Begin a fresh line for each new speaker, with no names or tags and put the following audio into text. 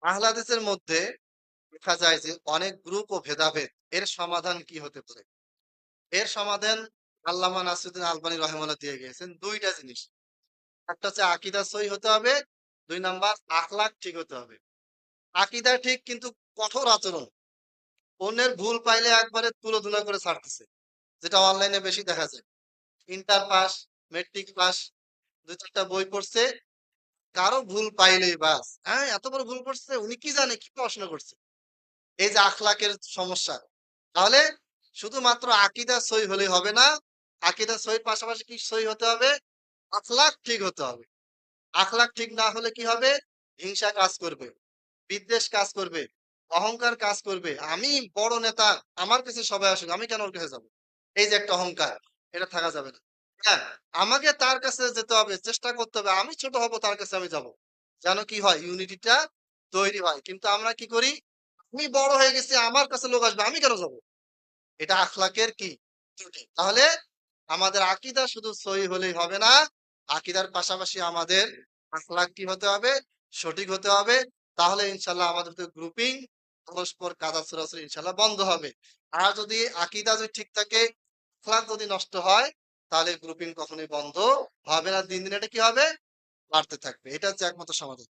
আহলে হাদিসের মধ্যে দেখা যায় যে অনেক গ্রুপ ও ভেদাভেদ। এর সমাধান কি হতে পারে? এর সমাধান আল্লামা নাসিরুদ্দিন আলবানী রহিমাহুল্লাহ দিয়ে গিয়েছেন ২ টা জিনিস। একটা হচ্ছে আকীদা সহিহ হতে হবে, ২ নাম্বার আখলাক ঠিক হতে হবে। আকীদা ঠিক কিন্তু কঠোর আচরণ। অন্যের ভুল পাইলে একবারে তুলোধুনা করে ছাড়তেছে। যেটা অনলাইনে বেশি দেখা যায়। ইন্টার পাস, মেট্রিক পাস, ২-৪ টা বই পড়ছে, কারো ভুল পাইলেই বাস। হ্যাঁ, এত বড় ভুল করছে, উনি কি জানে কি পড়াশোনা করছে? এই যে আখলাকের সমস্যা। তাহলে শুধুমাত্র আকীদা সহি হলেই হবে না। আকীদা সহির পাশাপাশি কি সহি হতে হবে? আখলাক ঠিক হতে হবে। আখলাক ঠিক না হলে কি হবে? হিংসা কাজ করবে, বিদ্বেষ কাজ করবে, অহংকার কাজ করবে। আমি বড় নেতা, আমার কাছে সবাই আসুক, আমি কেন ওর কাছে যাব? এই যে একটা অহংকার, এটা থাকা যাবে না। হ্যাঁ, আমাকে তার কাছে যেতে হবে, চেষ্টা করতে হবে। আমি ছোট হব, তার কাছে আমি যাব। যেন কি হয়? ইউনিটিটা তৈরি হয়। কিন্তু আমরা কি করি? আমি বড় হয়ে গেছি, আমার কাছে লোক আসবে, আমি কেন যাব? এটা আখলাকের কি? ত্রুটি। তাহলে আমাদের আকীদা শুধু সহি হলেই হবে না। আকীদার পাশাপাশি আমাদের আখলাক কি হতে হবে? সঠিক হতে হবে। তাহলে ইনশাআল্লাহ আমাদের তো গ্রুপিং, পরস্পর কাদা ছোড়াছুড়ি ইনশাআল্লাহ বন্ধ হবে। আর যদি আকীদা যদি ঠিক থাকে, আখলাক যদি নষ্ট হয়, তাহলে গ্রুপিং কখনোই বন্ধ হবে না। দিন, দিন এটা কি হবে? বাড়তে থাকবে। এটা হচ্ছে একমাত্র সমাধান।